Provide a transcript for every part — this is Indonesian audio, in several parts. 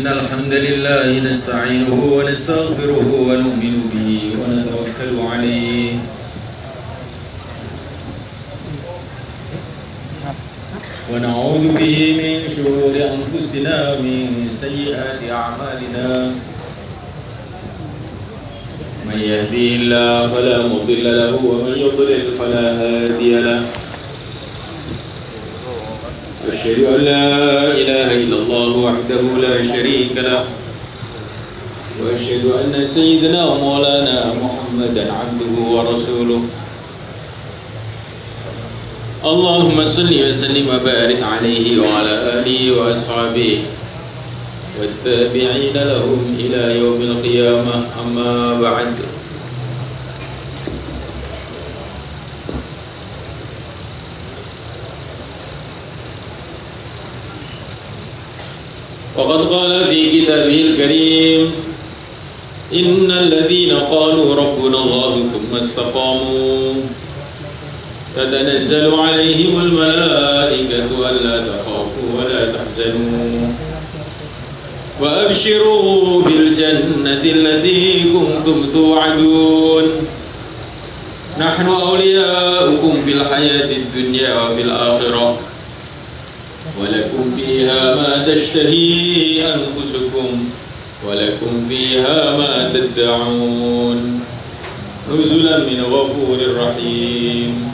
الحمد لله نستعينه ونستغفره ونؤمن به ونتوكل عليه ونعوذ به من شرور أنفسنا ومن سيئات أعمالنا من يهديه الله فلا مضل له ومن يضلل فلا هادي له أشهد أن لا إله إلا الله وحده لا شريك له وأشهد أن سيدنا ومولانا محمدا عبده ورسوله اللهم صل وسلم وبارك عليه وعلى آله وأصحابه والتابعين لهم إلى يوم القيامة أما بعد وقد قال في كتابه الكريم إن الذين قالوا ربنا الله ثم استقاموا تتنزل عليهم الملائكة ألا تخافوا ولا تحزنوا وأبشروا بالجنة التي كنتم توعدون نحن أولياؤكم في الحياة الدنيا وفي الآخرة ولكم فيها ما تشتهي أنفسكم ولكم فيها ما تدعون نزلا من غفور رحيم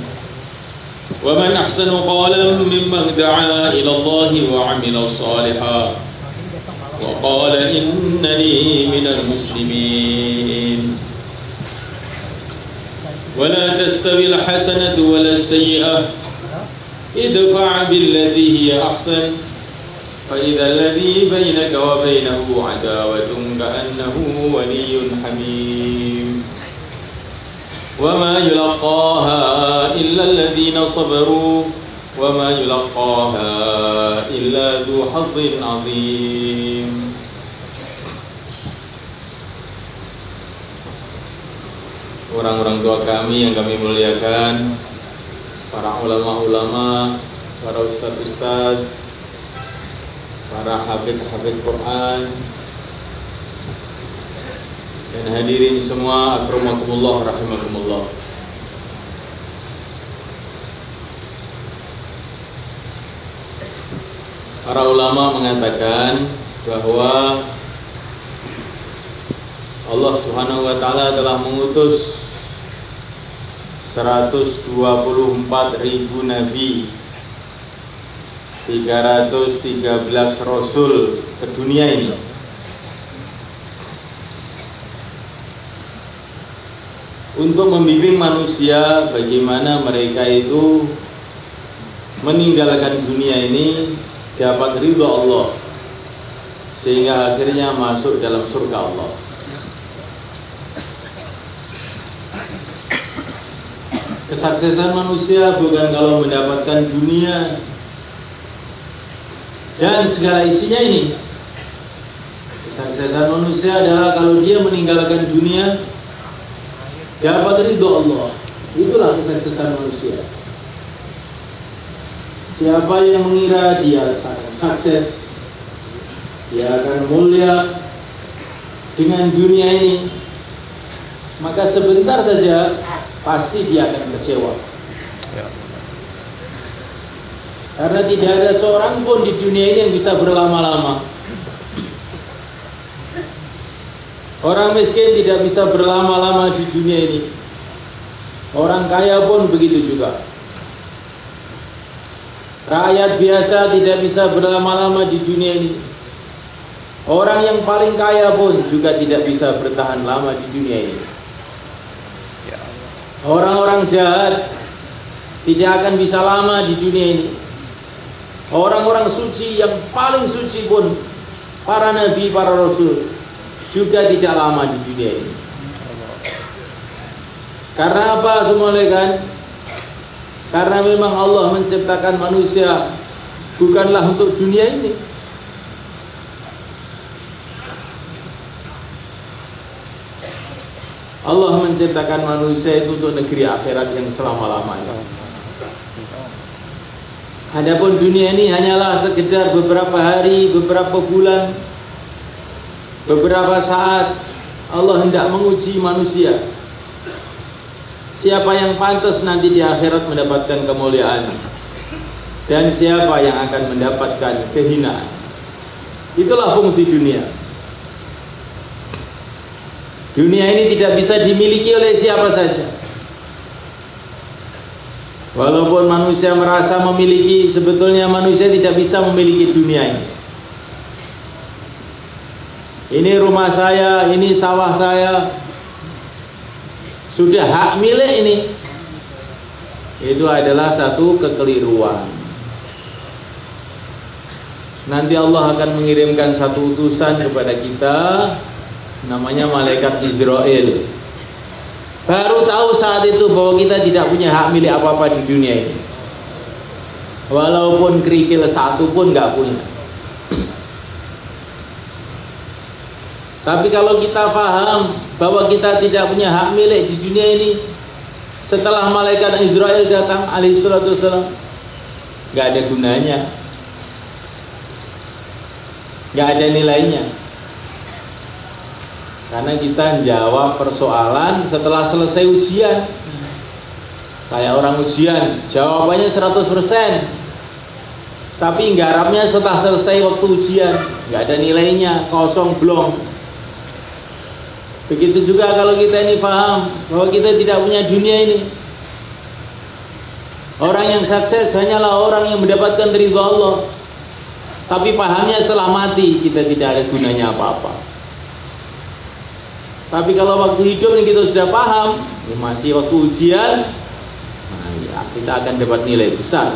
ومن أحسن قولا ممن دعا إلى الله وعمل صالحا وقال إنني من المسلمين ولا تستوي الحسنة ولا السيئة ادفع بالتي هي أحسن فإذا الذي بينك وبينه عداوة كأنه ولي حميم وما يلقاها إلا الذين صبروا وما يلقاها إلا ذو حظ عظيم. Orang-orang tua kami yang kami muliakan, para ulama-ulama, para ustadz-ustadz, para hafidh-hafidh Quran, dan hadirin semua, akramakumullah rahimakumullah. Para ulama mengatakan bahwa Allah Subhanahu wa taala telah mengutus 124.000 nabi, 313 rasul ke dunia ini. Untuk membimbing manusia bagaimana mereka itu meninggalkan dunia ini dapat ridho Allah sehingga akhirnya masuk dalam surga Allah. Kesuksesan manusia bukan kalau mendapatkan dunia dan segala isinya ini. Kesuksesan manusia adalah kalau dia meninggalkan dunia dapat ridho Allah. Itulah kesuksesan manusia. Siapa yang mengira dia akan sukses, dia akan mulia dengan dunia ini, maka sebentar saja pasti dia akan kecewa. Karena tidak ada seorang pun di dunia ini yang bisa berlama-lama. Orang miskin tidak bisa berlama-lama di dunia ini. Orang kaya pun begitu juga. Rakyat biasa tidak bisa berlama-lama di dunia ini. Orang yang paling kaya pun juga tidak bisa bertahan lama di dunia ini. Orang-orang jahat tidak akan bisa lama di dunia ini. Orang-orang suci yang paling suci pun, para nabi, para rasul, juga tidak lama di dunia ini. Karena apa semua kan? Karena memang Allah menciptakan manusia bukanlah untuk dunia ini. Allah menciptakan manusia itu untuk negeri akhirat yang selama-lamanya. Adapun dunia ini hanyalah sekedar beberapa hari, beberapa bulan, beberapa saat. Allah hendak menguji manusia. Siapa yang pantas nanti di akhirat mendapatkan kemuliaan, dan siapa yang akan mendapatkan kehinaan. Itulah fungsi dunia. Dunia ini tidak bisa dimiliki oleh siapa saja. Walaupun manusia merasa memiliki, sebetulnya manusia tidak bisa memiliki dunia ini. Ini rumah saya, ini sawah saya, sudah hak milik ini. Itu adalah satu kekeliruan. Nanti Allah akan mengirimkan satu utusan kepada kita, namanya malaikat Israel. Baru tahu saat itu bahwa kita tidak punya hak milik apa-apa di dunia ini. Walaupun kerikil satu pun nggak punya. Tapi kalau kita paham bahwa kita tidak punya hak milik di dunia ini, setelah malaikat Israel datang alaihi salatu wassalam, nggak ada gunanya, nggak ada nilainya. Karena kita jawab persoalan setelah selesai ujian. Kayak orang ujian, jawabannya 100%. Tapi nggarapnya setelah selesai waktu ujian, nggak ada nilainya, kosong blong. Begitu juga kalau kita ini paham bahwa kita tidak punya dunia ini. Orang yang sukses hanyalah orang yang mendapatkan ridha Allah. Tapi pahamnya setelah mati, kita tidak ada gunanya apa-apa. Tapi kalau waktu hidup ini kita sudah paham, ya masih waktu ujian, nah ya, kita akan dapat nilai besar.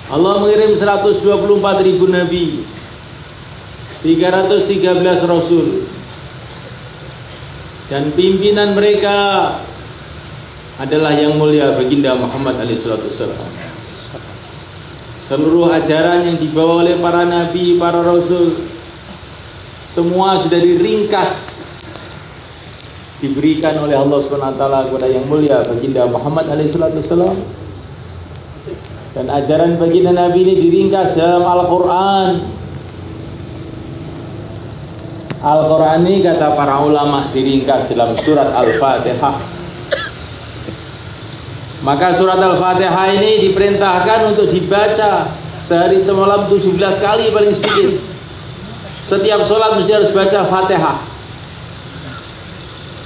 Allah mengirim 124.000 nabi, 313 rasul, dan pimpinan mereka adalah yang mulia baginda Muhammad SAW. Seluruh ajaran yang dibawa oleh para nabi, para rasul, semua sudah diringkas, diberikan oleh Allah SWT kepada yang mulia baginda Muhammad SAW. Dan ajaran baginda Nabi ini diringkas dalam Al-Quran. Al-Quran ini kata para ulama diringkas dalam surat Al-Fatihah. Maka surat Al-Fatihah ini diperintahkan untuk dibaca sehari semalam 17 kali paling sedikit. Setiap sholat mesti harus baca Fatihah.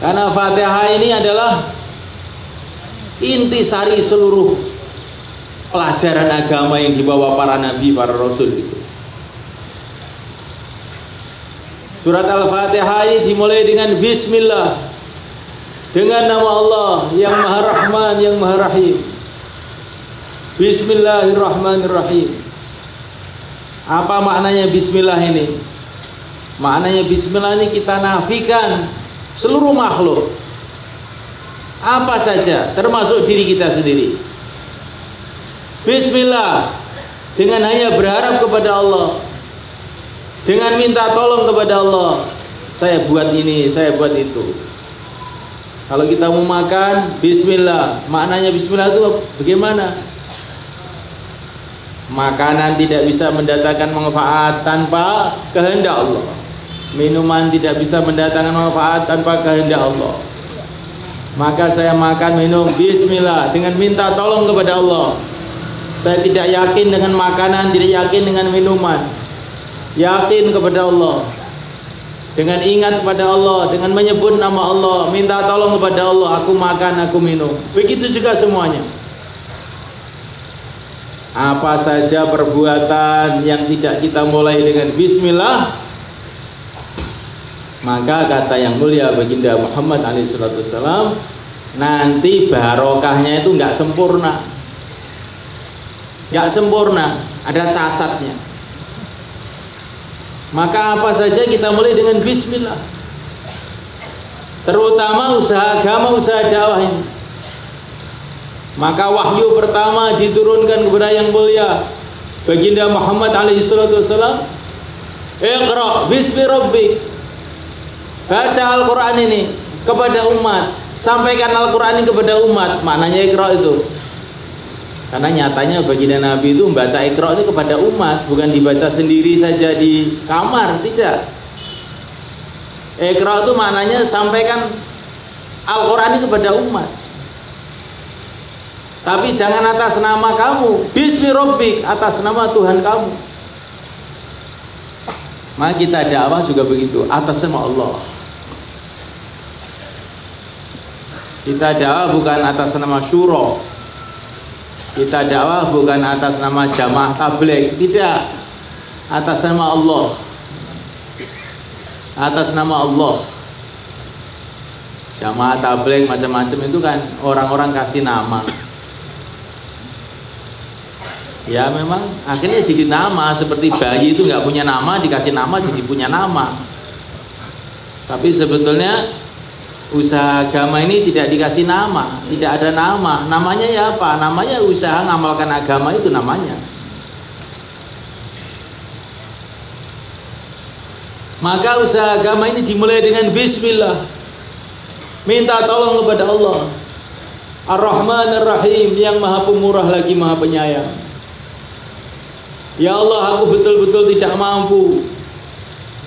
Karena Fatihah ini adalah intisari seluruh pelajaran agama yang dibawa para nabi, para rasul itu. Surat Al-Fatihah ini dimulai dengan Bismillah, dengan nama Allah yang Maha Rahman, yang Maha Rahim. Bismillahirrahmanirrahim. Apa maknanya Bismillah ini? Maknanya Bismillah ini kita nafikan seluruh makhluk, apa saja, termasuk diri kita sendiri. Bismillah dengan hanya berharap kepada Allah, dengan minta tolong kepada Allah. Saya buat ini, saya buat itu. Kalau kita mau makan, Bismillah. Maknanya Bismillah itu bagaimana? Makanan tidak bisa mendatangkan manfaat tanpa kehendak Allah. Minuman tidak bisa mendatangkan manfaat tanpa kehendak Allah. Maka saya makan, minum, Bismillah, dengan minta tolong kepada Allah. Saya tidak yakin dengan makanan, tidak yakin dengan minuman, yakin kepada Allah, dengan ingat kepada Allah, dengan menyebut nama Allah, minta tolong kepada Allah. Aku makan, aku minum. Begitu juga semuanya. Apa saja perbuatan yang tidak kita mulai dengan Bismillah, maka kata yang mulia baginda Muhammad SAW, nanti barokahnya itu nggak sempurna, ada cacatnya. Maka apa saja kita mulai dengan Bismillah, terutama usaha agama, usaha dakwah ini. Maka wahyu pertama diturunkan kepada yang mulia baginda Muhammad SAW, Iqra bismi rabbik. Baca Al-Quran ini kepada umat sampaikan Al-Quran ini kepada umat. Maknanya Iqra itu, karena nyatanya baginda Nabi itu membaca Iqra ini kepada umat, bukan dibaca sendiri saja di kamar, tidak. Iqra itu maknanya sampaikan Al-Quran ini kepada umat. Tapi jangan atas nama kamu, bismi rabbik, atas nama Tuhan kamu. Maka kita dakwah juga begitu, atas nama Allah. Kita dakwah bukan atas nama syuro. Kita dakwah bukan atas nama jamaah tabligh, tidak. Atas nama Allah. Atas nama Allah. Jamaah tabligh macam-macam itu kan orang-orang kasih nama. Ya memang akhirnya jadi nama, seperti bayi itu nggak punya nama, dikasih nama jadi punya nama. Tapi sebetulnya usaha agama ini tidak dikasih nama, tidak ada nama. Namanya ya apa? Namanya usaha ngamalkan agama, itu namanya. Maka usaha agama ini dimulai dengan bismillah. Minta tolong kepada Allah Ar-Rahman Ar-Rahim, yang maha pemurah lagi maha penyayang. Ya Allah, aku betul-betul tidak mampu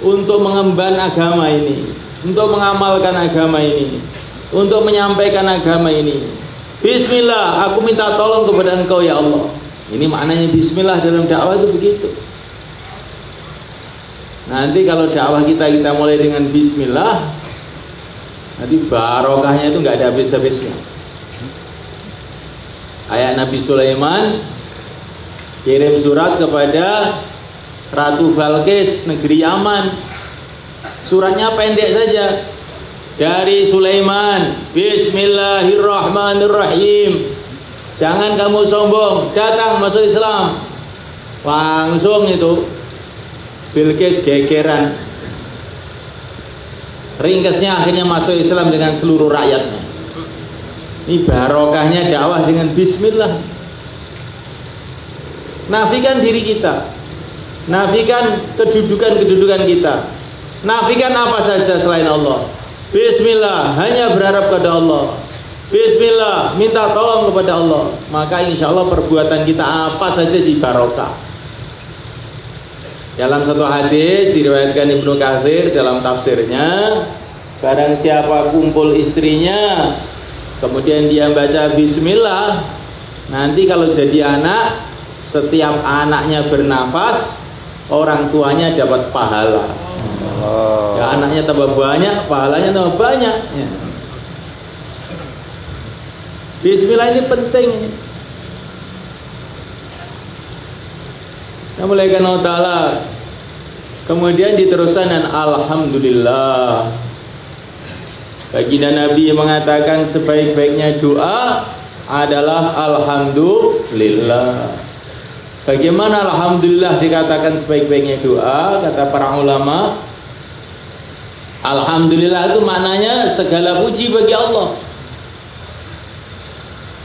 untuk mengemban agama ini, untuk mengamalkan agama ini, untuk menyampaikan agama ini. Bismillah, aku minta tolong kepada Engkau ya Allah. Ini maknanya bismillah dalam dakwah itu begitu. Nanti kalau dakwah kita mulai dengan bismillah, nanti barokahnya itu nggak ada habis-habisnya. Ayat Nabi Sulaiman kirim surat kepada Ratu Balqis negeri Yaman. Suratnya pendek saja, dari Sulaiman, Bismillahirrahmanirrahim, jangan kamu sombong, datang masuk Islam. Langsung itu Bilqis gegeran. Ringkasnya akhirnya masuk Islam dengan seluruh rakyatnya. Ini barokahnya dakwah dengan bismillah. Nafikan diri kita, nafikan kedudukan kita, nafikan apa saja selain Allah. Bismillah, hanya berharap kepada Allah. Bismillah, minta tolong kepada Allah. Maka insya Allah perbuatan kita apa saja di barokah. Dalam satu hadis diriwayatkan Ibnu Katsir dalam tafsirnya, barang siapa kumpul istrinya kemudian dia baca bismillah, nanti kalau jadi anak, setiap anaknya bernafas, orang tuanya dapat pahala. Ya, anaknya tambah banyak, pahalanya tambah banyak ya. Bismillah ini penting. Namanya Allah Ta'ala. Kemudian diteruskan dengan alhamdulillah. Baginda Nabi mengatakan sebaik-baiknya doa adalah alhamdulillah. Bagaimana alhamdulillah dikatakan sebaik-baiknya doa? Kata para ulama, alhamdulillah itu maknanya segala puji bagi Allah.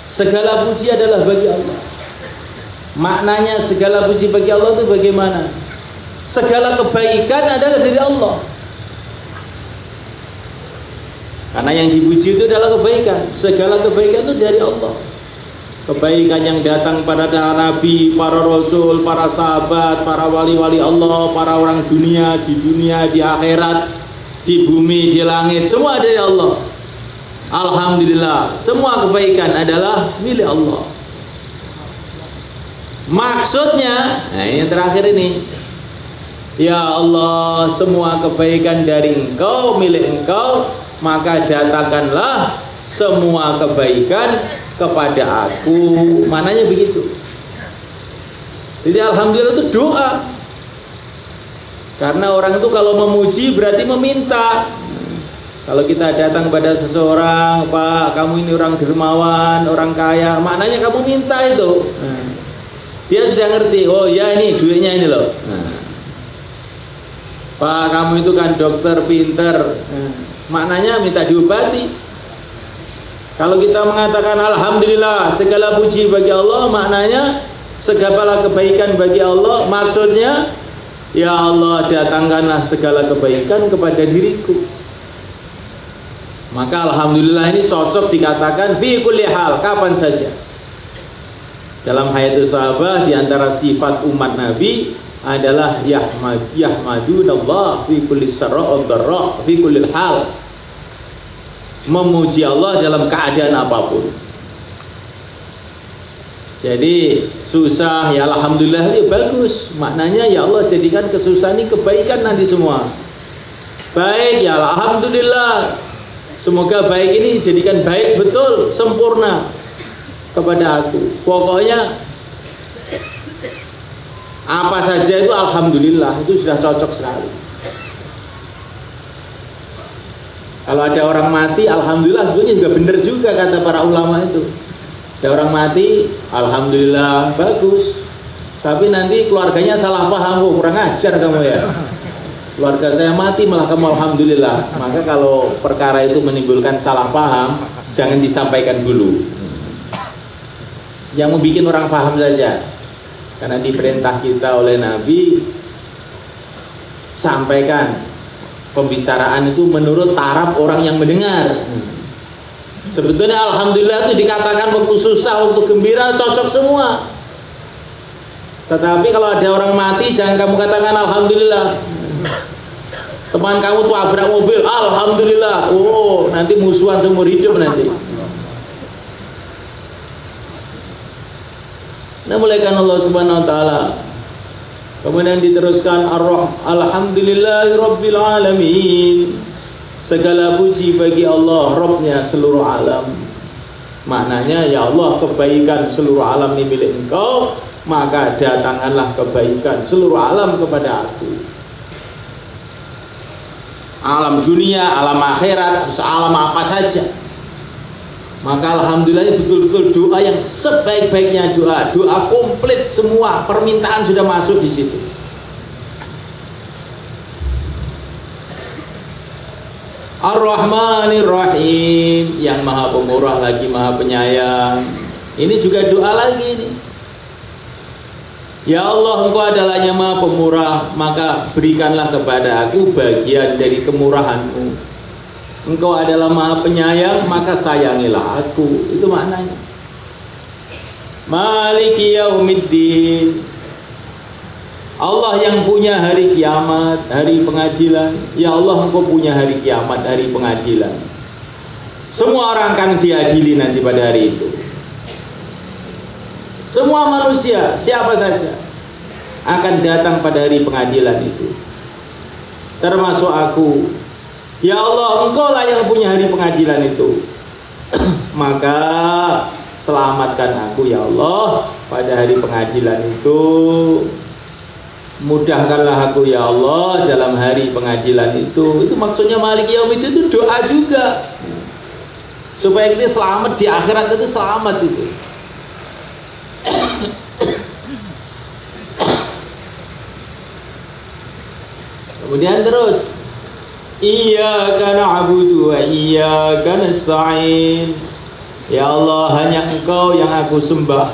Segala puji adalah bagi Allah. Maknanya segala puji bagi Allah itu bagaimana? Segala kebaikan adalah dari Allah. Karena yang dipuji itu adalah kebaikan. Segala kebaikan itu dari Allah. Kebaikan yang datang pada nabi, para rasul, para sahabat, para wali-wali Allah, para orang dunia, di akhirat, di bumi, di langit, semua dari Allah. Alhamdulillah, semua kebaikan adalah milik Allah. Maksudnya, nah ini yang terakhir ini, ya Allah, semua kebaikan dari Engkau, milik Engkau, maka datangkanlah semua kebaikan kepada aku. Mananya begitu. Jadi alhamdulillah itu doa. Karena orang itu kalau memuji berarti meminta. Kalau kita datang pada seseorang, Pak, kamu ini orang dermawan, orang kaya, maknanya kamu minta itu. Dia sudah ngerti, oh ya ini duitnya ini loh. Pak, kamu itu kan dokter pinter, maknanya minta diobati. Kalau kita mengatakan alhamdulillah, segala puji bagi Allah, maknanya segala kebaikan bagi Allah. Maksudnya, ya Allah, datangkanlah segala kebaikan kepada diriku. Maka alhamdulillah ini cocok dikatakan fi kulli hal, kapan saja. Dalam hayatul sahabah, di antara sifat umat Nabi adalah yahmadunallah fi kulli sarra wa dharra fi kulli hal. Memuji Allah dalam keadaan apapun. Jadi susah ya alhamdulillah ya bagus. Maknanya ya Allah jadikan kesusahan ini kebaikan nanti semua. Baik ya alhamdulillah. Semoga baik ini jadikan baik betul, sempurna kepada aku. Pokoknya apa saja itu alhamdulillah, itu sudah cocok sekali. Kalau ada orang mati, alhamdulillah sebenarnya juga benar juga kata para ulama itu. Ada orang mati, alhamdulillah bagus. Tapi nanti keluarganya salah paham, oh, kurang ajar kamu ya. Keluarga saya mati malah kamu alhamdulillah. Maka kalau perkara itu menimbulkan salah paham, jangan disampaikan dulu. Yang membuat orang paham saja. Karena diperintah kita oleh Nabi, sampaikan pembicaraan itu menurut taraf orang yang mendengar. Sebetulnya alhamdulillah itu dikatakan waktu susah, waktu gembira cocok semua. Tetapi kalau ada orang mati jangan kamu katakan alhamdulillah. Teman kamu tuh abrak mobil, alhamdulillah. Oh, nanti musuhan seumur hidup nanti. Nah, mulaikan Allah Subhanahu wa taala. Kemudian diteruskan alhamdulillahirabbil alamin. Segala puji bagi Allah, Rabbnya seluruh alam. Maknanya ya Allah, kebaikan seluruh alam ini milik Engkau, maka datangkanlah kebaikan seluruh alam kepada aku. Alam dunia, alam akhirat, alam apa saja. Maka alhamdulillah betul-betul doa yang sebaik-baiknya doa. Doa komplit semua, permintaan sudah masuk di situ. Ar-Rahmanir Rahim, yang maha pemurah lagi maha penyayang. Ini juga doa lagi nih. Ya Allah, Engkau adalah yang maha pemurah, maka berikanlah kepada aku bagian dari kemurahan-Mu. Engkau adalah maha penyayang, maka sayangilah aku. Itu maknanya. Maliki yaumiddin, Allah yang punya hari kiamat, hari pengadilan. Ya Allah, Engkau punya hari kiamat, hari pengadilan. Semua orang akan diadili nanti pada hari itu. Semua manusia, siapa saja, akan datang pada hari pengadilan itu, termasuk aku. Ya Allah, Engkau lah yang punya hari pengadilan itu. Maka selamatkan aku ya Allah pada hari pengadilan itu. Mudahkanlah aku ya Allah dalam hari pengadilan itu. Itu maksudnya Maliki Yaumiddin itu doa juga, supaya kita selamat di akhirat, itu selamat itu. Kemudian terus, Iyyaka na'budu wa iyyaka nasta'in. Ya Allah, hanya Engkau yang aku sembah.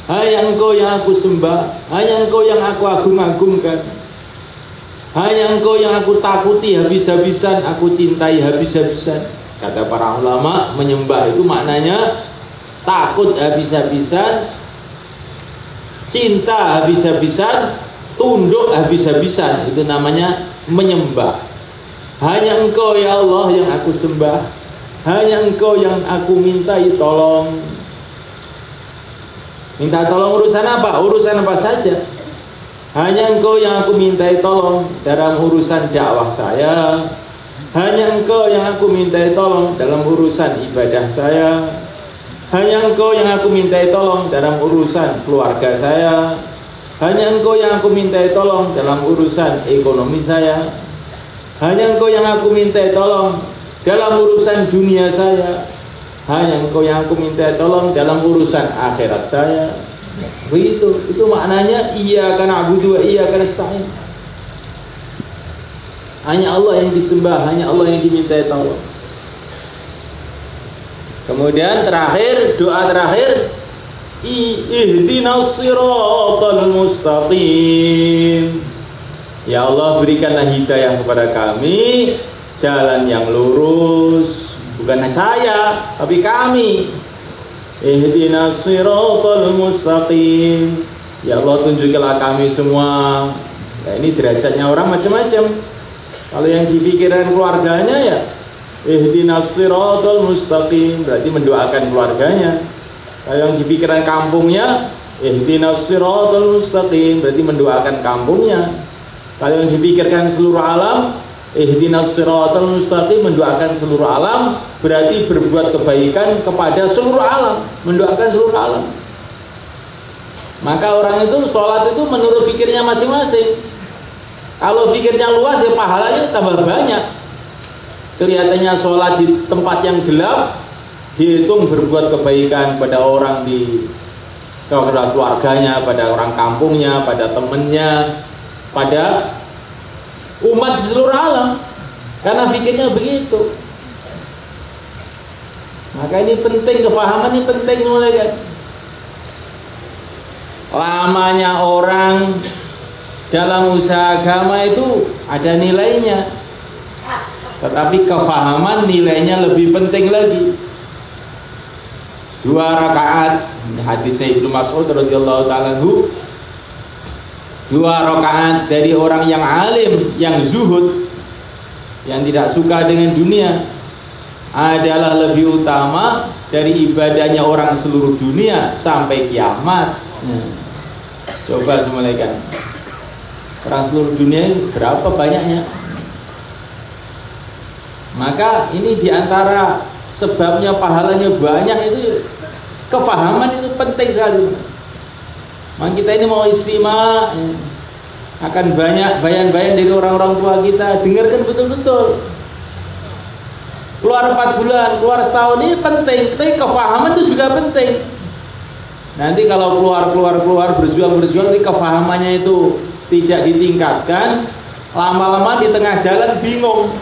Hanya Engkau yang aku sembah, hanya Engkau yang aku agung-agungkan, hanya Engkau yang aku takuti habis-habisan, aku cintai habis-habisan. Kata para ulama, menyembah itu maknanya takut habis-habisan, cinta habis-habisan, tunduk habis-habisan. Itu namanya menyembah. Hanya Engkau ya Allah yang aku sembah, hanya Engkau yang aku mintai tolong. Minta tolong urusan apa? Urusan apa saja. Hanya Engkau yang aku mintai tolong dalam urusan dakwah saya. Hanya Engkau yang aku mintai tolong dalam urusan ibadah saya. Hanya Engkau yang aku mintai tolong dalam urusan keluarga saya. Hanya Engkau yang aku mintai tolong dalam urusan ekonomi saya. Hanya Engkau yang aku mintai tolong dalam urusan dunia saya. Hanya Engkau yang aku minta tolong dalam urusan akhirat saya. Begitu, itu maknanya Iyyaka na'budu wa iyyaka nasta'in. Hanya Allah yang disembah, hanya Allah yang dimintai tolong. Kemudian terakhir, doa terakhir, Ihdinas siratal mustaqim. Ya Allah, berikanlah hidayah kepada kami jalan yang lurus. Bukan saya, tapi kami. Ihdinas siratal mustaqim. Ya Allah, tunjukilah kami semua. Nah, ini derajatnya orang macam-macam. Kalau yang dipikiran keluarganya ya ihdinas siratal mustaqim, berarti mendoakan keluarganya. Kalau yang dipikiran kampungnya ihdinas siratal mustaqim, berarti mendoakan kampungnya. Kalau yang dipikirkan seluruh alam, ihdinas siratal mustaqim, mendoakan seluruh alam, berarti berbuat kebaikan kepada seluruh alam, mendoakan seluruh alam. Maka orang itu sholat itu menurut pikirnya masing-masing. Kalau pikirnya luas ya pahalanya tambah banyak. Kelihatannya sholat di tempat yang gelap, dihitung berbuat kebaikan pada orang di keluarganya, pada orang kampungnya, pada temennya, pada umat di seluruh alam. Karena pikirnya begitu. Maka ini penting, kefahaman ini penting mulai kan. Lamanya orang dalam usaha agama itu ada nilainya, tetapi kefahaman nilainya lebih penting lagi. 2 rakaat, hadis Ibnu Mas'ud radhiyallahu ta'ala anhu, 2 rakaat dari orang yang alim, yang zuhud, yang tidak suka dengan dunia, adalah lebih utama dari ibadahnya orang seluruh dunia sampai kiamat. Coba semulaikan, orang seluruh dunia berapa banyaknya? Maka ini diantara sebabnya pahalanya banyak itu kefahaman itu penting sekali. Maka kita ini mau istimewa, akan banyak bayan-bayan dari orang-orang tua kita, dengarkan betul-betul. Keluar 4 bulan, keluar setahun ini penting, tapi kefahaman itu juga penting. Nanti kalau keluar berjuang nanti kefahamannya itu tidak ditingkatkan, lama-lama di tengah jalan bingung.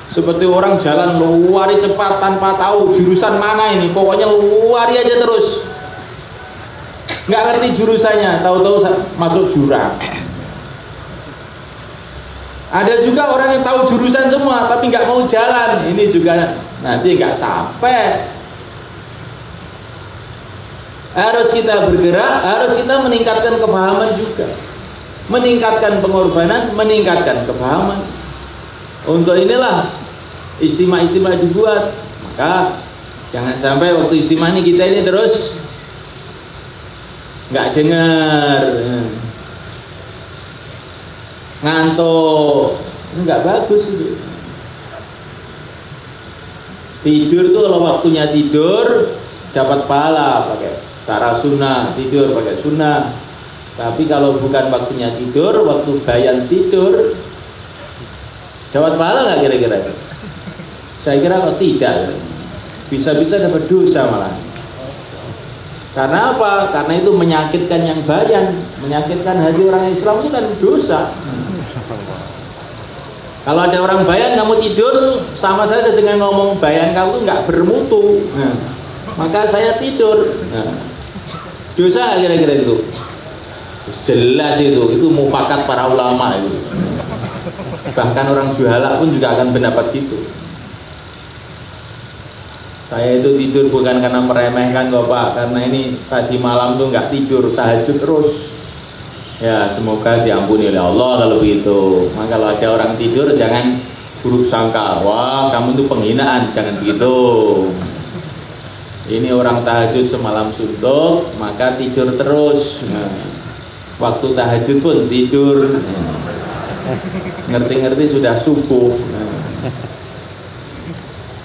Seperti orang jalan luari cepat tanpa tahu jurusan mana ini, pokoknya luari aja terus, nggak ngerti jurusannya, tahu-tahu masuk jurang. Ada juga orang yang tahu jurusan semua tapi nggak mau jalan, ini juga nanti nggak sampai. Harus kita bergerak, harus kita meningkatkan kefahaman juga, meningkatkan pengorbanan, meningkatkan kefahaman. Untuk inilah istimewa dibuat. Maka jangan sampai waktu istimewa ini kita ini terus nggak dengar, ngantuk, nggak bagus itu. Tidur tuh kalau waktunya tidur dapat pahala pakai cara sunnah, tidur pakai sunnah. Tapi kalau bukan waktunya tidur, waktu bayan tidur, dapat pahala nggak kira-kira? Saya kira kok tidak. Bisa-bisa dapat dosa malah. Karena apa? Karena itu menyakitkan yang bayan, menyakitkan hati orang Islam itu kan dosa. Kalau ada orang bayan kamu tidur, sama saja dengan ngomong bayan kamu tuh nggak bermutu. Maka saya tidur. Dosa nggak kira-kira itu? Jelas itu mufakat para ulama itu. Bahkan orang juhala pun juga akan pendapat gitu. Saya itu tidur bukan karena meremehkan Bapak, karena ini tadi malam tuh nggak tidur, tahajud terus. Ya semoga diampuni oleh Allah kalau begitu. Maka kalau ada orang tidur jangan buruk sangka, wah kamu itu penghinaan, jangan begitu. Ini orang tahajud semalam suntuk, maka tidur terus. Waktu tahajud pun tidur. Ngerti-ngerti sudah subuh.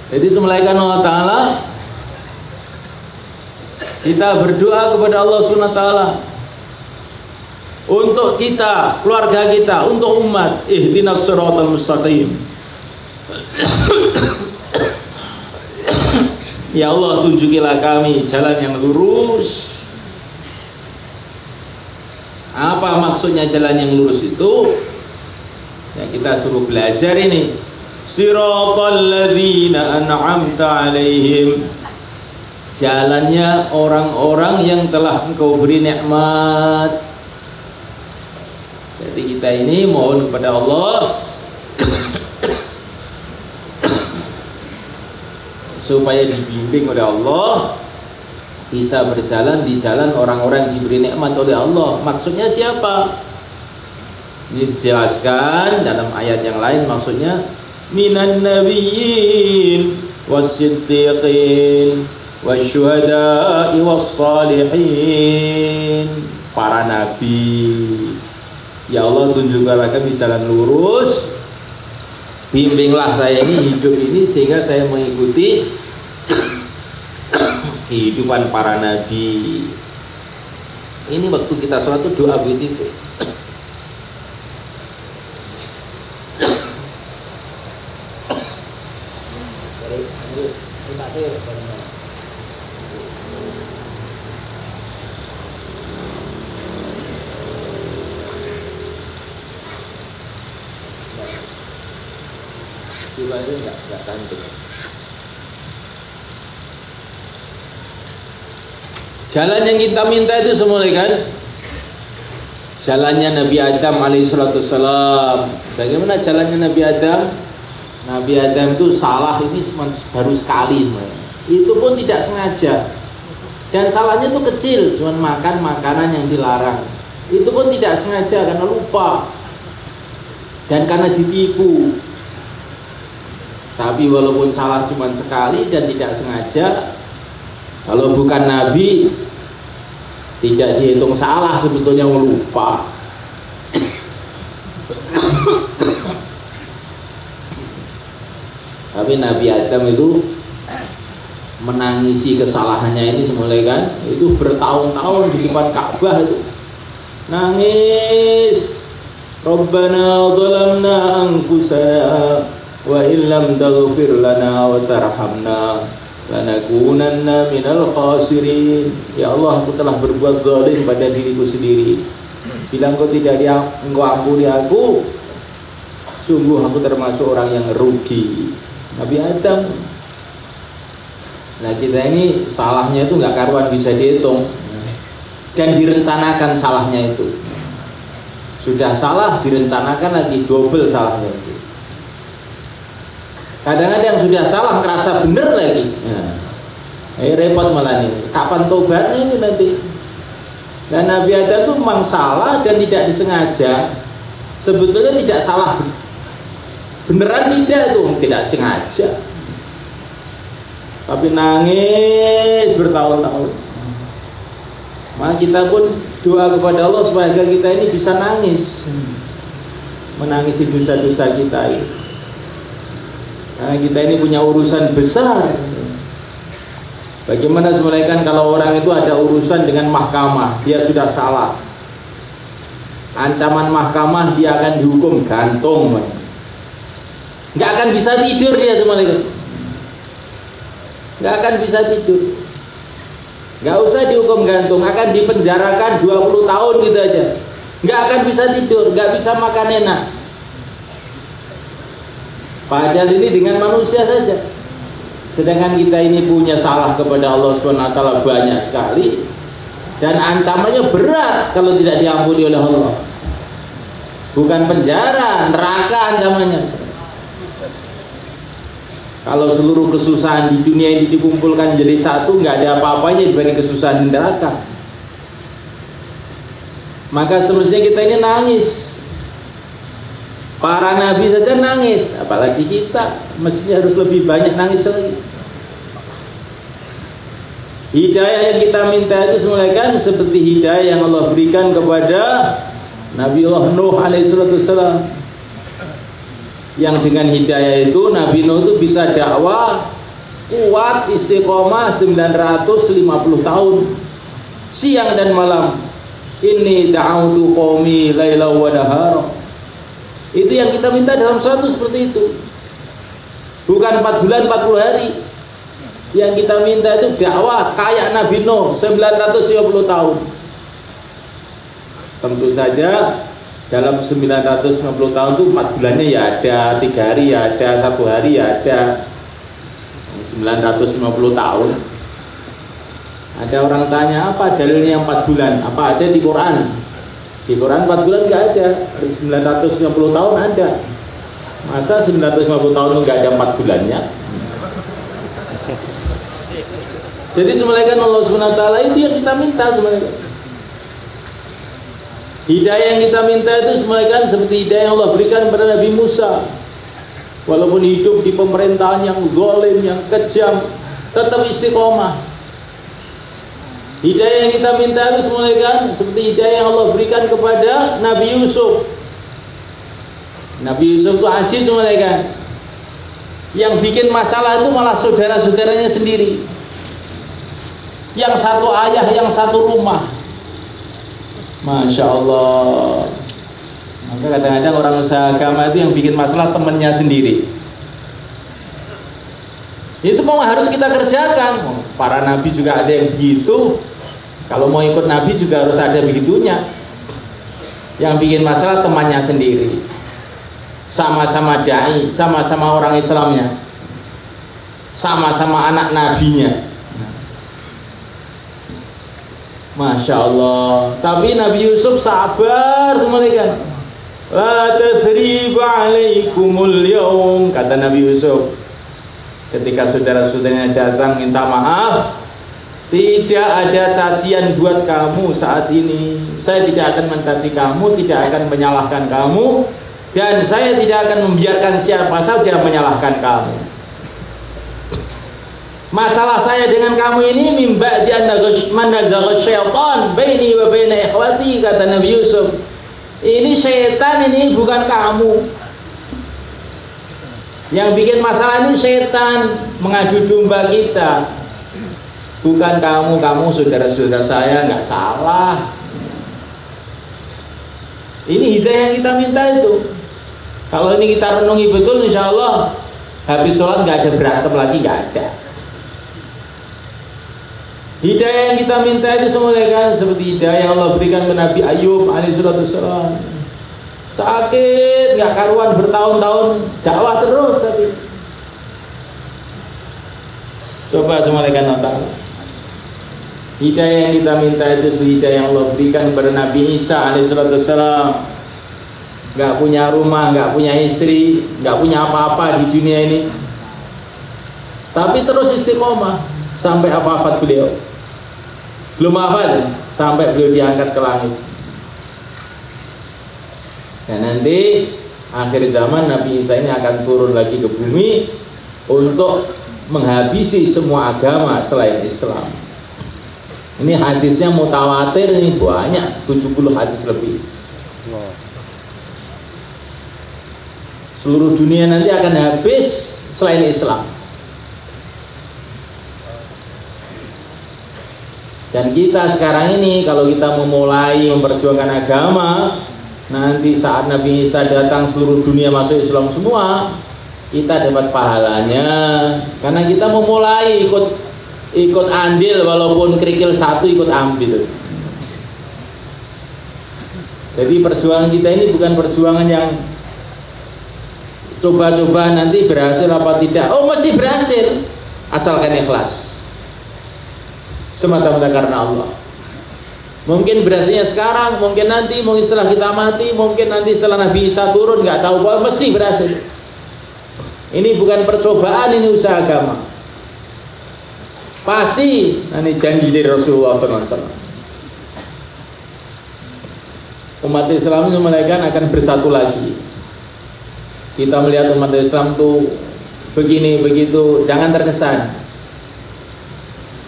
Jadi semulaikan Allah Ta'ala, kita berdoa kepada Allah Subhanahu Wa Ta'ala untuk kita, keluarga kita, untuk umat. Ihdinas siratal mustaqim. Ya Allah, tunjukilah kami jalan yang lurus. Apa maksudnya jalan yang lurus itu? Ya kita suruh belajar ini. Siratal ladzina an'amta alaihim, jalannya orang-orang yang telah Engkau beri nikmat. Jadi kita ini mohon kepada Allah supaya dibimbing oleh Allah, bisa berjalan di jalan orang-orang yang diberi nikmat oleh Allah. Maksudnya siapa? Ini dijelaskan dalam ayat yang lain, maksudnya minan nabiyyin was-siddiqin wasyuhada'i was-salihin. Para nabi, ya Allah tunjukkanlah kami jalan lurus, bimbinglah saya ini hidup ini sehingga saya mengikuti kehidupan para nabi. Ini waktu kita sholat itu doa begitu. Enggak cantik. Jalan yang kita minta itu semua kan jalannya Nabi Adam alaihissalam. Bagaimana jalannya Nabi Adam? Nabi Adam itu salah ini baru sekali, itu pun tidak sengaja, dan salahnya itu kecil, cuma makan makanan yang dilarang. Itu pun tidak sengaja karena lupa dan karena ditipu. Tapi walaupun salah cuma sekali dan tidak sengaja, kalau bukan Nabi tidak dihitung salah, sebetulnya lupa. Tapi Nabi Adam itu menangisi kesalahannya ini semula kan, itu bertahun-tahun di depan Ka'bah itu nangis, Rabbana zalamna anfusana wa illam taghfir lana wa tarhamna lanakunanna minal khasirin. Ya Allah, aku telah berbuat zalim pada diriku sendiri. Bila engkau tidak engkau ampuni aku, sungguh aku termasuk orang yang rugi. Nabi Adam. Nah kita ini salahnya itu nggak karuan bisa dihitung dan direncanakan salahnya itu. Sudah salah direncanakan lagi double salahnya itu. Kadang-kadang sudah salah ngerasa bener lagi. Repot malah nih. Kapan tobatnya ini nanti? Dan Nabi Adam itu memang salah dan tidak disengaja. Sebetulnya tidak salah beneran, tidak itu, tidak sengaja. Tapi nangis bertahun-tahun. Maka kita pun doa kepada Allah supaya kita ini bisa nangis, menangisi dosa-dosa kita ini. Karena kita ini punya urusan besar. Bagaimana sebenarnya kalau orang itu ada urusan dengan mahkamah, dia sudah salah, ancaman mahkamah dia akan dihukum gantung, nggak akan bisa tidur dia sebenarnya, nggak akan bisa tidur. Nggak usah dihukum gantung, akan dipenjarakan 20 tahun gitu aja, nggak akan bisa tidur, nggak bisa makan enak. Padahal ini dengan manusia saja. Sedangkan kita ini punya salah kepada Allah SWT banyak sekali, dan ancamannya berat kalau tidak diampuni oleh Allah. Bukan penjara, neraka ancamannya. Kalau seluruh kesusahan di dunia ini dikumpulkan jadi satu, nggak ada apa-apanya dibanding kesusahan di neraka. Maka semestinya kita ini nangis. Para nabi saja nangis, apalagi kita mestinya harus lebih banyak nangis lagi. Hidayah yang kita minta itu semuanya kan seperti hidayah yang Allah berikan kepada Nabiullah Nuh alaihissalam. Yang dengan hidayah itu Nabi Nuh itu bisa dakwah kuat istiqomah 950 tahun siang dan malam. Inni da'autu qaumi laila wa nahara. Itu yang kita minta dalam suatu seperti itu. Bukan 4 bulan 40 hari. Yang kita minta itu dakwah kayak Nabi Nuh 950 tahun. Tentu saja dalam 950 tahun itu 4 bulannya ya ada, 3 hari ya ada, 1 hari ya ada. 950 tahun. Ada orang tanya apa dalilnya 4 bulan? Apa ada di Quran? Di Quran 4 bulan nggak ada. 950 tahun ada. Masa 950 tahun itu nggak ada 4 bulannya? Jadi semulaikan Allah Subhanahu wa taala itu yang kita minta semulaikan. Hidayah yang kita minta itu semulaikan seperti hidayah yang Allah berikan kepada Nabi Musa. Walaupun hidup di pemerintahan yang zalim, yang kejam, tetap istiqomah. Hidayah yang kita minta itu semulaikan seperti hidayah yang Allah berikan kepada Nabi Yusuf. Nabi Yusuf itu ajib semulaikan. Yang bikin masalah itu malah saudara-saudaranya sendiri. Yang satu ayah, yang satu rumah. Masya Allah. Maka kadang-kadang orang usaha agama itu yang bikin masalah temannya sendiri. Itu memang harus kita kerjakan. Para nabi juga ada yang begitu. Kalau mau ikut nabi juga harus ada begitunya. Yang bikin masalah temannya sendiri. Sama-sama dai, sama-sama orang Islamnya, sama-sama anak nabinya. Masya Allah. Tapi Nabi Yusuf sabar semulaikan. La tadriba alaikumul yawm, kata Nabi Yusuf ketika saudara-saudaranya datang minta maaf, tidak ada cacian buat kamu saat ini. Saya tidak akan mencaci kamu, tidak akan menyalahkan kamu, dan saya tidak akan membiarkan siapa saja menyalahkan kamu. Masalah saya dengan kamu ini mimba di manazagha syaitan baini wa baina ikhwati, kata Nabi Yusuf. Ini syaitan, ini bukan kamu. Yang bikin masalah ini syaitan, mengadu domba kita. Bukan kamu, kamu saudara-saudara saya nggak salah. Ini hidayah yang kita minta itu. Kalau ini kita renungi betul, insya Allah habis sholat nggak ada berantem lagi, nggak ada. Hidayah yang kita minta itu semulaikan seperti hidayah yang Allah berikan kepada Nabi Ayub alaihissalam. Sakit nggak karuan bertahun-tahun, dakwah terus tapi. Coba semulaikan Allah. Hidayah yang kita minta itu seperti hidayah yang Allah berikan kepada Nabi Isa alaihissalam. Nggak punya rumah, nggak punya istri, nggak punya apa-apa di dunia ini, tapi terus istiqomah sampai wafat beliau. Belum wafat sampai beliau diangkat ke langit. Dan nanti akhir zaman Nabi Isa ini akan turun lagi ke bumi untuk menghabisi semua agama selain Islam. Ini hadisnya mutawatir, ini banyak, 70 hadis lebih. Seluruh dunia nanti akan habis selain Islam. Dan kita sekarang ini kalau kita memulai memperjuangkan agama, nanti saat Nabi Isa datang seluruh dunia masuk Islam semua, kita dapat pahalanya. Karena kita memulai ikut andil, walaupun kerikil satu ikut ambil. Jadi perjuangan kita ini bukan perjuangan yang coba-coba nanti berhasil apa tidak. Oh, mesti berhasil asalkan ikhlas, semata-mata karena Allah. Mungkin berhasilnya sekarang, mungkin nanti, mungkin setelah kita mati, mungkin nanti setelah Nabi Isa turun, nggak tahu bahwa mesti berhasil. Ini bukan percobaan, ini usaha agama. Pasti nanti janji dari Rasulullah SAW. Umat Islam ini mereka akan bersatu lagi. Kita melihat umat Islam tuh begini begitu, jangan terkesan.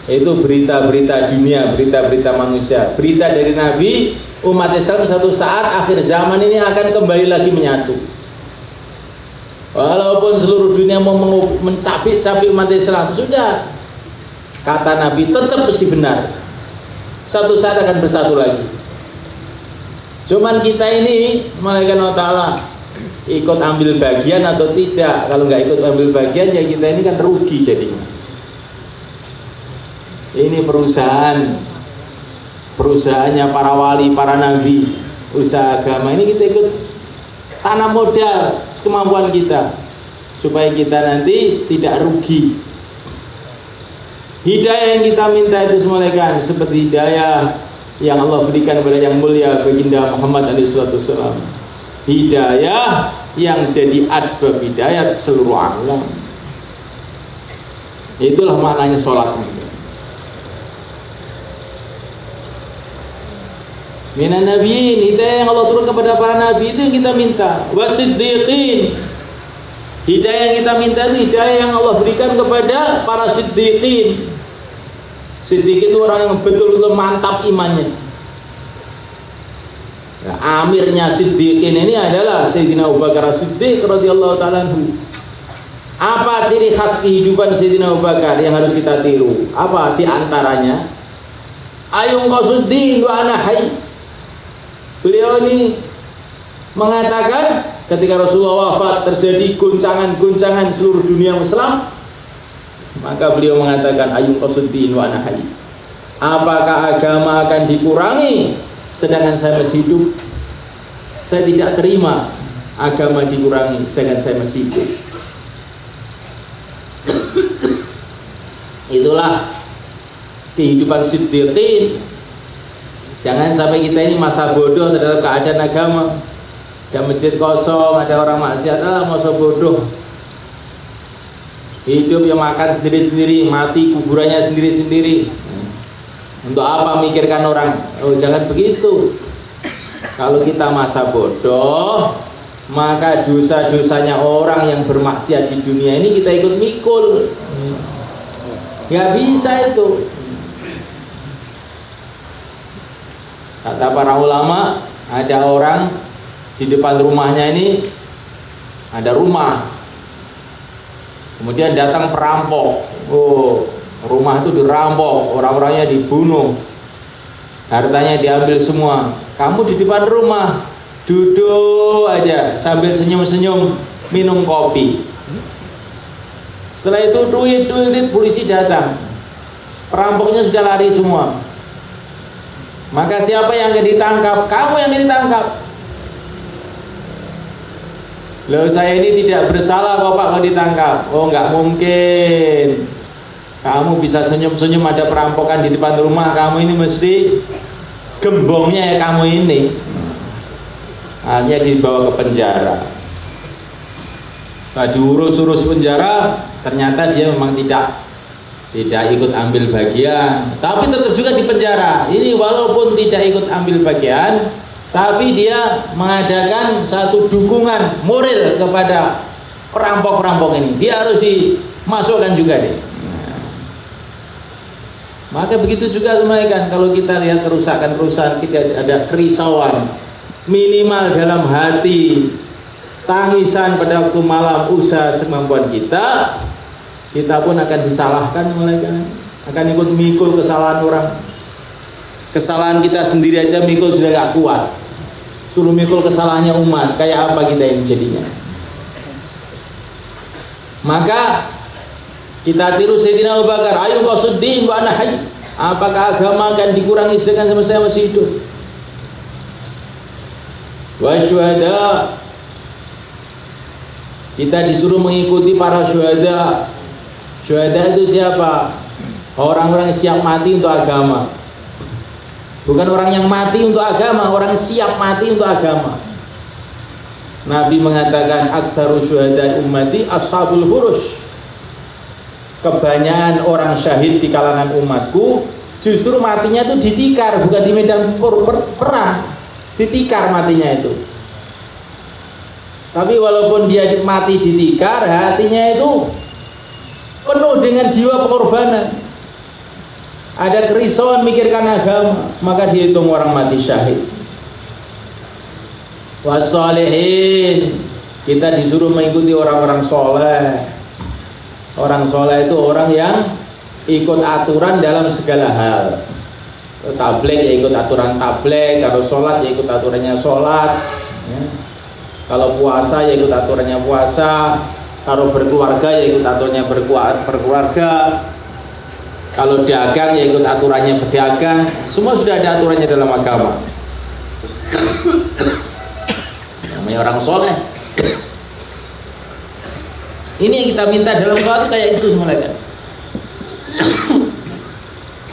Itu berita-berita dunia, berita-berita manusia, berita dari Nabi. Umat Islam satu saat akhir zaman ini akan kembali lagi menyatu. Walaupun seluruh dunia mau mencapik-capik umat Islam, sudah kata Nabi tetap mesti benar. Satu saat akan bersatu lagi. Cuman kita ini malaikat Allah Ta'ala ikut ambil bagian atau tidak. Kalau nggak ikut ambil bagian, ya kita ini kan rugi jadinya. Ini perusahaannya para wali, para nabi, usaha agama ini kita ikut tanam modal sekemampuan kita supaya kita nanti tidak rugi. Hidayah yang kita minta itu semulaikan seperti hidayah yang Allah berikan kepada yang mulia baginda Muhammad SAW. Hidayah yang jadi asbab hidayah seluruh alam. Itulah maknanya sholat. Minan nabiyyin, hidayah yang Allah turunkan kepada para nabi itu yang kita minta. Wasiddiqin, hidayah yang kita minta itu hidayah yang Allah berikan kepada para siddiqin. Siddiqin itu orang yang betul-betul mantap imannya. Nah, amirnya siddiqin ini adalah Sayyidina Abu Bakar As-Siddiq radhiyallahu ta'ala anhu. Apa ciri khas kehidupan Sayyidina Abu Bakar yang harus kita tiru? Apa di antaranya? Ayung qasuddin wa ana hayy. Beliau ini mengatakan ketika Rasulullah wafat terjadi guncangan-guncangan seluruh dunia Islam, maka beliau mengatakan ayung qasuddin wa ana hayy. Apakah agama akan dikurangi sedangkan saya masih hidup? Saya tidak terima agama dikurangi sedangkan saya masih hidup. Itulah kehidupan siddiqin. Jangan sampai kita ini masa bodoh terhadap keadaan agama. Ada masjid kosong, ada orang maksiat, masa bodoh. Hidup yang makan sendiri-sendiri, mati kuburannya sendiri-sendiri. Untuk apa mikirkan orang? Oh, jangan begitu. Kalau kita masa bodoh, maka dosa-dosanya orang yang bermaksiat di dunia ini kita ikut mikul. Gak bisa itu. Kata para ulama, ada orang di depan rumahnya ini ada rumah. Kemudian datang perampok. Oh, rumah itu dirampok, orang-orangnya dibunuh, hartanya diambil semua. Kamu di depan rumah duduk aja sambil senyum-senyum minum kopi. Setelah itu duit polisi datang, perampoknya sudah lari semua. Maka siapa yang akan ditangkap? Kamu yang ditangkap. Loh, saya ini tidak bersalah Bapak kalau ditangkap. Oh, nggak mungkin. Kamu bisa senyum-senyum ada perampokan di depan rumah, kamu ini mesti gembongnya ya kamu ini. Akhirnya dibawa ke penjara. Nah, diurus-urus penjara, ternyata dia memang tidak ikut ambil bagian, tapi tetap juga di penjara. Ini walaupun tidak ikut ambil bagian, tapi dia mengadakan satu dukungan moral kepada perampok-perampok ini. Dia harus dimasukkan juga deh. Maka begitu juga teman-teman, kalau kita lihat kerusakan-kerusakan, kita ada kerisauan minimal dalam hati, tangisan pada waktu malam, usaha semampuan kita pun akan disalahkan, akan ikut mikul kesalahan orang. Kesalahan kita sendiri aja mikul sudah gak kuat, suruh mikul kesalahannya umat, kayak apa kita ini jadinya? Maka kita tiru Sayyidina Abu Bakar, ayu qasuddin wa ana hayy. Apakah agama akan dikurangi sedangkan sama saya masih hidup? Wa syuhada, kita disuruh mengikuti para syuhada. Syuhada itu siapa? Orang-orang yang siap mati untuk agama. Bukan orang yang mati untuk agama, orang yang siap mati untuk agama. Nabi mengatakan aktsaru syuhada ummati ashabul furush. Kebanyakan orang syahid di kalangan umatku justru matinya itu ditikar, bukan di medan perang. Ditikar matinya itu. Tapi walaupun dia mati ditikar, hatinya itu penuh dengan jiwa pengorbanan. Ada kerisauan mikirkan agama, maka dihitung orang mati syahid. Wassalihin, kita disuruh mengikuti orang-orang soleh. Orang soleh itu orang yang ikut aturan dalam segala hal. Tabligh ya ikut aturan tabligh, kalau sholat ya ikut aturannya sholat, ya. Kalau puasa ya ikut aturannya puasa, kalau berkeluarga ya ikut aturannya berkeluarga, kalau dagang ya ikut aturannya berdagang. Semua sudah ada aturannya dalam agama. Namanya orang soleh. Ini yang kita minta dalam sholat kayak itu semuanya.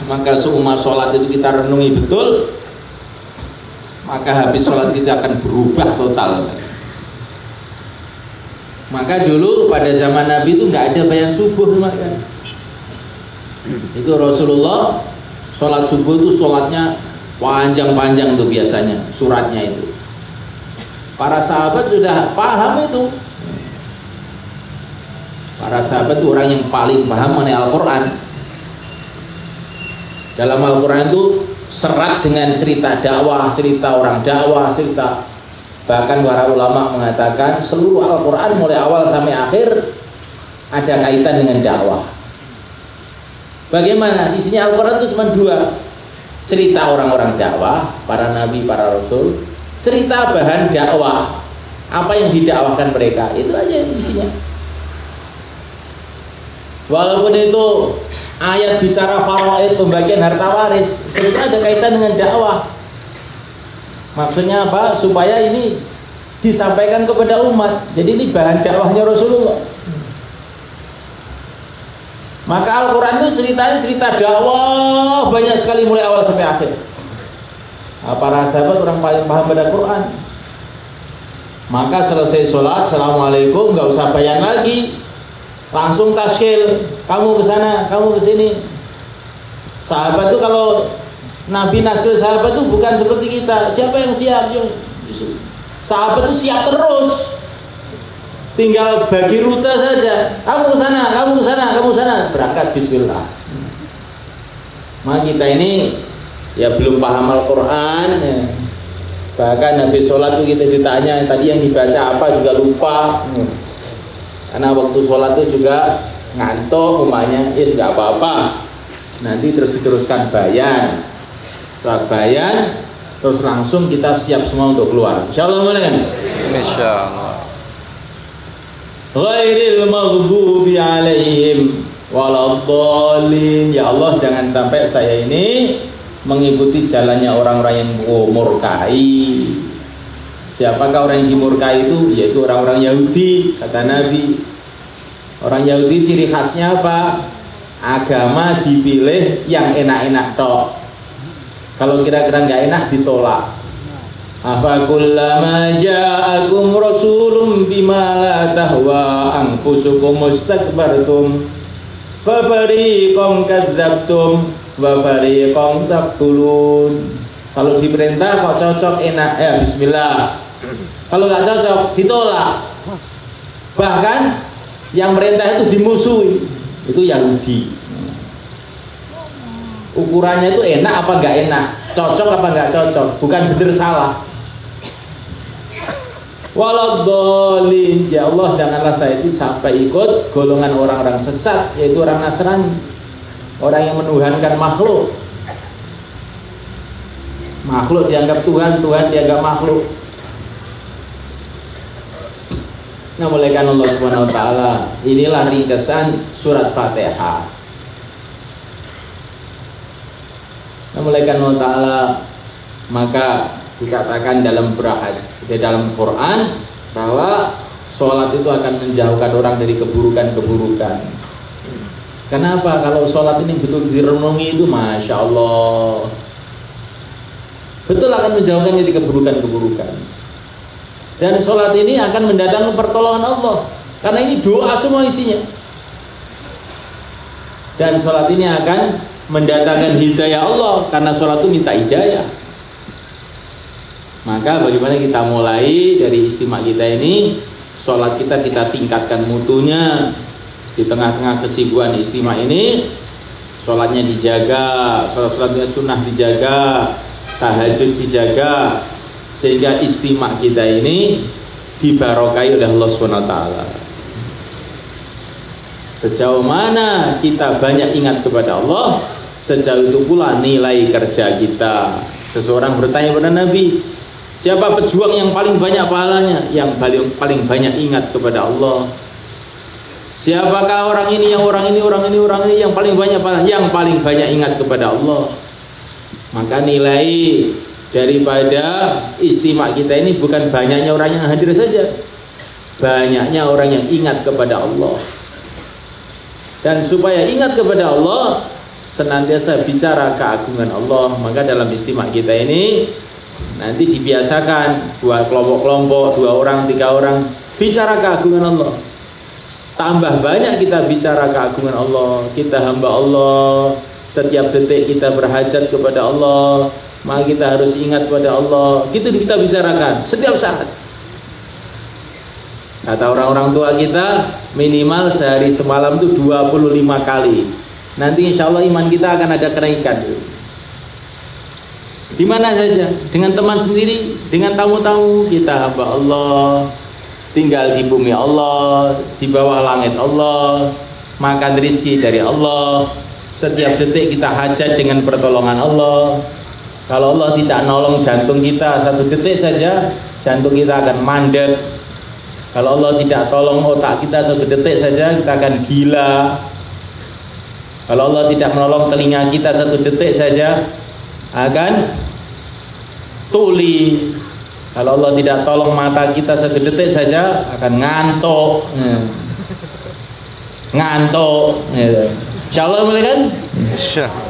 Maka seumat sholat itu kita renungi betul, maka habis sholat kita akan berubah total. Maka dulu pada zaman Nabi itu nggak ada bayan subuh, itu Rasulullah sholat subuh itu sholatnya Panjang-panjang tuh biasanya suratnya itu. Para sahabat sudah paham itu. Para sahabat itu orang yang paling paham mengenai Al-Quran. Dalam Al-Quran itu serat dengan cerita dakwah, cerita orang dakwah, cerita. Bahkan para ulama mengatakan seluruh Al-Quran mulai awal sampai akhir ada kaitan dengan dakwah. Bagaimana? Isinya Al-Quran itu cuma dua. Cerita orang-orang dakwah, para nabi, para rasul. Cerita bahan dakwah. Apa yang didakwahkan mereka. Itu aja isinya. Walaupun itu ayat bicara faraid, pembagian harta waris, sebetulnya ada kaitan dengan dakwah. Maksudnya apa? Supaya ini disampaikan kepada umat. Jadi ini bahan dakwahnya Rasulullah. Maka Al-Quran itu ceritanya cerita dakwah banyak sekali mulai awal sampai akhir. Nah, para sahabat orang paling paham pada Quran. Maka selesai sholat, assalamualaikum, nggak usah bayan lagi, langsung taskil, kamu ke sana, kamu ke sini. Sahabat itu kalau Nabi naskil sahabat itu bukan seperti kita, siapa yang siap? Sahabat itu siap terus, tinggal bagi rute saja. Kamu ke sana, kamu ke sana, kamu ke sana, berangkat bismillah. Maka kita ini ya belum paham Al-Quran ya. Bahkan habis sholat itu kita ditanya tadi yang dibaca apa juga lupa. Karena waktu sholat itu juga ngantuk umpamanya, nggak apa-apa. Nanti terus-teruskan bayan. Setelah bayan, terus langsung kita siap semua untuk keluar. Insyaallah boleh kan? Insyaallah. Ghairil maghdubi alaihim waladhdallin. Ya Allah, jangan sampai saya ini mengikuti jalannya orang-orang yang murkai. Siapakah orang yang dimurkai itu? Yaitu orang-orang Yahudi, kata Nabi. Orang Yahudi ciri khasnya apa? Agama dipilih yang enak-enak tok. Kalau kira-kira nggak enak ditolak. Afa kullama ja'akum rasulun bima la tahwa anfusukum mustakbartum fa fariqam kadzabtum wa fariqam taqtulun. Kalau diperintah kok cocok enak, bismillah. Kalau nggak cocok ditolak. Bahkan yang perintah itu dimusuhi, itu Yahudi. Ukurannya itu enak apa nggak enak, cocok apa nggak cocok, bukan benar salah. Waladhdallin, ya Allah janganlah saya itu sampai ikut golongan orang-orang sesat, yaitu orang Nasrani, orang yang menuhankan makhluk. Makhluk dianggap Tuhan, Tuhan dianggap makhluk. Nah, mulai kan Allah Subhanahu wa taala, inilah ringkasan surat Fatihah. Nah, mulai kan Allah taala, maka dikatakan dalam Quran bahwa sholat itu akan menjauhkan orang dari keburukan-keburukan. Kenapa? Kalau sholat ini betul direnungi itu, masya Allah, betul akan menjauhkan dari keburukan-keburukan. Dan sholat ini akan mendatangkan pertolongan Allah, karena ini doa semua isinya. Dan sholat ini akan mendatangkan hidayah Allah, karena sholat itu minta hidayah. Maka bagaimana kita mulai dari istimewa kita ini, sholat kita tingkatkan mutunya. Di tengah-tengah kesibukan istimewa ini, sholatnya dijaga, sholat-sholatnya sunnah dijaga, tahajud dijaga, sehingga istimewa kita ini dibarokai oleh Allah SWT. Sejauh mana kita banyak ingat kepada Allah, sejauh itu pula nilai kerja kita. Seseorang bertanya kepada Nabi, siapa pejuang yang paling banyak pahalanya? Yang paling banyak ingat kepada Allah. Siapakah orang ini yang paling banyak pahalanya? Yang paling banyak ingat kepada Allah. Maka nilai daripada istimewa kita ini bukan banyaknya orang yang hadir saja, banyaknya orang yang ingat kepada Allah. Dan supaya ingat kepada Allah, senantiasa bicara keagungan Allah. Maka dalam istimewa kita ini nanti dibiasakan dua kelompok-kelompok, 2 orang, 3 orang bicara keagungan Allah. Tambah banyak kita bicara keagungan Allah, kita hamba Allah, setiap detik kita berhajat kepada Allah, maka kita harus ingat pada Allah. Gitu kita bicarakan setiap saat. Kata orang-orang tua kita, minimal sehari semalam itu 25 kali. Nanti insya Allah iman kita akan ada kenaikan. Di mana saja, dengan teman sendiri, dengan tamu-tamu, kita hamba Allah, tinggal di bumi Allah, di bawah langit Allah, makan rizki dari Allah. Setiap detik kita hajat dengan pertolongan Allah. Kalau Allah tidak nolong jantung kita 1 detik saja, jantung kita akan mandek. Kalau Allah tidak tolong otak kita 1 detik saja, kita akan gila. Kalau Allah tidak menolong telinga kita 1 detik saja, akan tuli. Kalau Allah tidak tolong mata kita 1 detik saja, akan ngantuk. Ngantuk. Insyaallah boleh kan?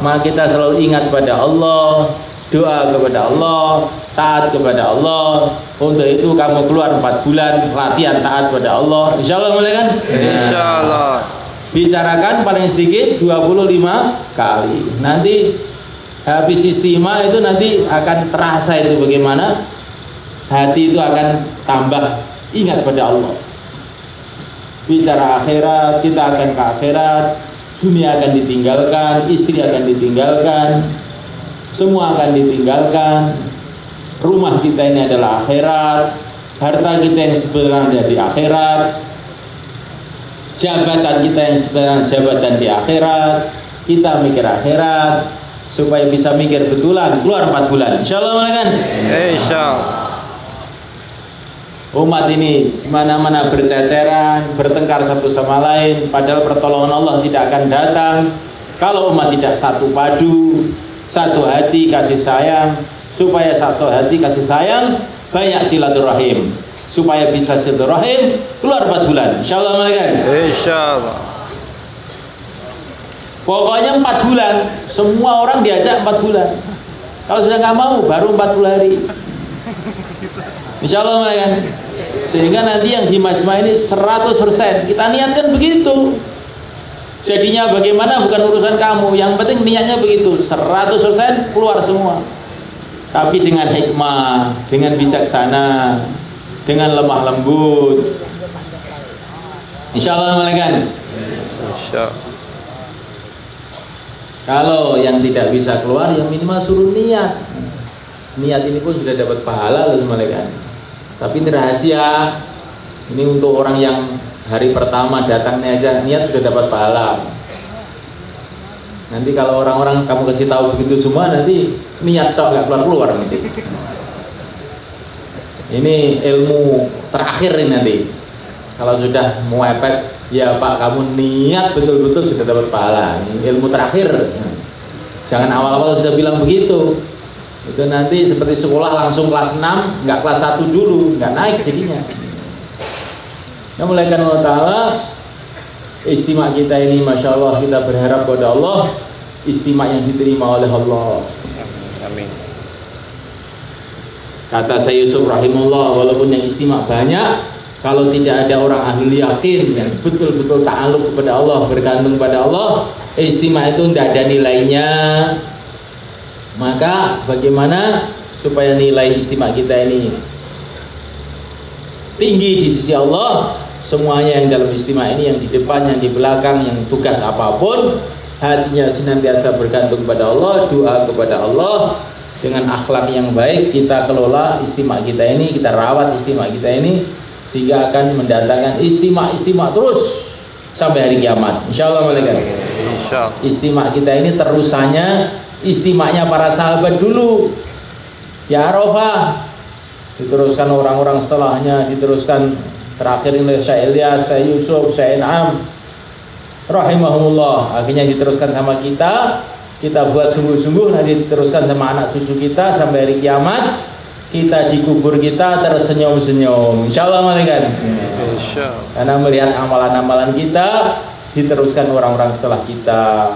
Maka kita selalu ingat pada Allah, doa kepada Allah, taat kepada Allah. Untuk itu kamu keluar 4 bulan latihan taat pada Allah. Insyaallah boleh kan? Insyaallah. Bicarakan paling sedikit 25 kali. Nanti habis istimewa itu nanti akan terasa itu bagaimana hati itu akan tambah ingat pada Allah. Bicara akhirat, kita akan ke akhirat, dunia akan ditinggalkan, istri akan ditinggalkan, semua akan ditinggalkan. Rumah kita ini adalah akhirat, harta kita yang sebenarnya di akhirat, jabatan kita yang sebenarnya jabatan di akhirat. Kita mikir akhirat supaya bisa mikir betulan, keluar 4 bulan. Insyaallah kan? Insyaallah. Umat ini mana-mana berceceran, bertengkar satu sama lain, padahal pertolongan Allah tidak akan datang kalau umat tidak satu padu, satu hati kasih sayang. Supaya satu hati kasih sayang, banyak silaturahim. Supaya bisa silaturahim, keluar 4 bulan. Insyaallah kan? Insyaallah. Pokoknya 4 bulan, semua orang diajak 4 bulan. Kalau sudah nggak mau, baru 40 hari. Insyaallah kan? Sehingga nanti yang di majma ini 100%. Kita niatkan begitu. Jadinya bagaimana bukan urusan kamu, yang penting niatnya begitu, 100% keluar semua. Tapi dengan hikmah, dengan bijaksana, dengan lemah lembut. Insyaallah kan? Insyaallah. Kalau yang tidak bisa keluar, yang minimal suruh niat. Niat ini pun sudah dapat pahala loh semalekan. Tapi ini rahasia. Ini untuk orang yang hari pertama datangnya aja niat sudah dapat pahala. Nanti kalau orang-orang kamu kasih tahu begitu semua, nanti niat tok nggak keluar nanti. Ini ilmu terakhir ini nanti. Kalau sudah mau epet, ya Pak kamu niat betul-betul sudah dapat pahala. Ini ilmu terakhir. Jangan awal-awal sudah bilang begitu. Itu nanti seperti sekolah langsung kelas 6, nggak kelas 1 dulu, nggak naik jadinya. Nah, mulai kan Allah Ta'ala, istimewa kita ini Masya Allah, kita berharap kepada Allah istimewa yang diterima oleh Allah. Amin. Kata Syekh Yusuf rahimahullah, walaupun yang istimewa banyak, kalau tidak ada orang ahli yakin yang betul-betul ta'aluk kepada Allah, bergantung pada Allah, istimewa itu tidak ada nilainya. Maka bagaimana supaya nilai istimewa kita ini tinggi di sisi Allah? Semuanya yang dalam istimewa ini, yang di depan, yang di belakang, yang tugas apapun, hatinya senantiasa bergantung pada Allah, doa kepada Allah. Dengan akhlak yang baik kita kelola istimewa kita ini, kita rawat istimewa kita ini, sehingga akan mendatangkan istimewa terus sampai hari kiamat. Insyaallah malaikat. Insyaallah. Istimewa kita ini terusannya istimewanya para sahabat dulu. Ya Arafah, diteruskan orang-orang setelahnya, diteruskan terakhir ini Syekh Ilyas, Syekh Yusuf, Syekh In'am rahimahumullah. Akhirnya diteruskan sama kita buat sungguh-sungguh, nanti diteruskan sama anak cucu kita sampai hari kiamat. Kita di kubur kita tersenyum-senyum. Insyaallah malaikat. Insyaallah. Karena melihat amalan-amalan kita diteruskan orang-orang setelah kita.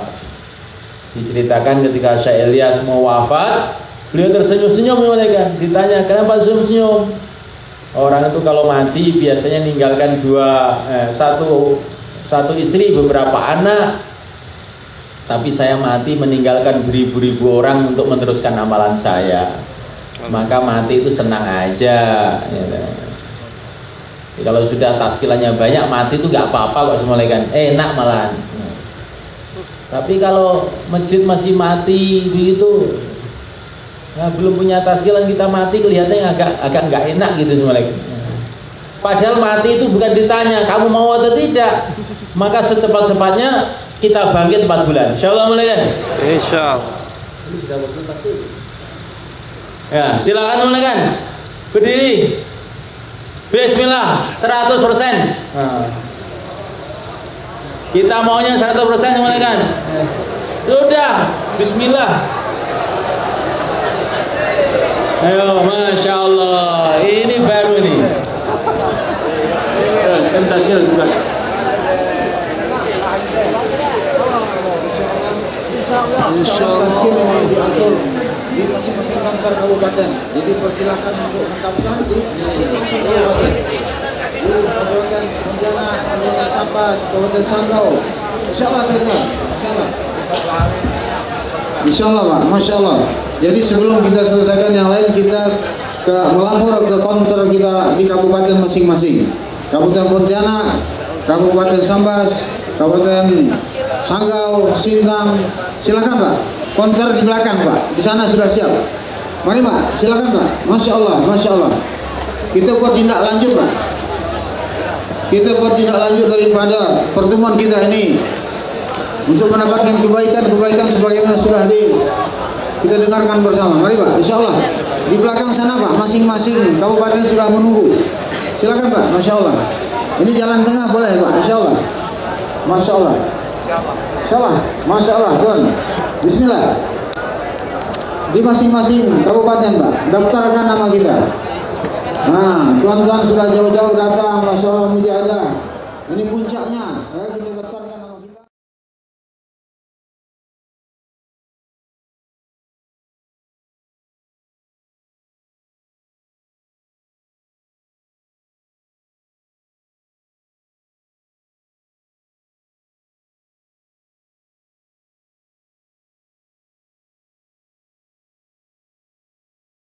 Diceritakan ketika Syekh Ilyas mau wafat, beliau tersenyum-senyum malaikat. Ditanya, "Kenapa senyum-senyum?" Orang itu kalau mati biasanya ninggalkan satu istri, beberapa anak. tapi saya mati meninggalkan beribu-ribu orang untuk meneruskan amalan saya, maka mati itu senang aja gitu. Kalau sudah taskilannya banyak, mati itu nggak apa-apa kok semalekan, enak malahan. Tapi kalau masjid masih mati begitu, ya, belum punya taskilan kita mati, kelihatannya agak nggak enak gitu semalekan. Padahal mati itu bukan ditanya kamu mau atau tidak, maka secepat-cepatnya kita bangkit 4 bulan. Insyaallah mulai kan? Insyaallah. Ya, silakan mulai kan. Berdiri. Bismillah, 100%. Nah. Kita maunya 100% mulai kan? Sudah, bismillah. Ayo, Masya Allah. Ini baru ini. Tentasil juga. Taskim ini diatur di masing-masing kantor kabupaten. Jadi persilakan untuk mendaftar di kantor kabupaten. Di Kabupaten Pontianak, Kabupaten Sambas, Kabupaten Sanggau. Insyaallah kita. Insyaallah Pak, Masya Allah. Jadi sebelum kita selesaikan yang lain, kita melapor ke kantor kita di kabupaten masing-masing. Kabupaten Pontianak, Kabupaten Sambas, Kabupaten Sanggau, Sintang. Silakan Pak, konter di belakang Pak, di sana sudah siap. Mari Pak, silakan Pak. Masya Allah, Masya Allah. Kita buat tindak lanjut Pak. Kita buat tindak lanjut daripada pertemuan kita ini untuk mendapatkan kebaikan sebagaimana sudah kita dengarkan bersama. Mari Pak, Insya Allah di belakang sana Pak, masing-masing kabupaten sudah menunggu. Silakan Pak, Masya Allah. Ini jalan tengah boleh Pak, Insya Allah. Masya Allah. Insyaallah, Masya Allah, Tuhan. Bismillah. Di masing-masing kabupaten, Pak, daftarkan nama kita. Nah, tuan-tuan sudah jauh-jauh datang, Masya Allah, mujahadah. Ini puncaknya.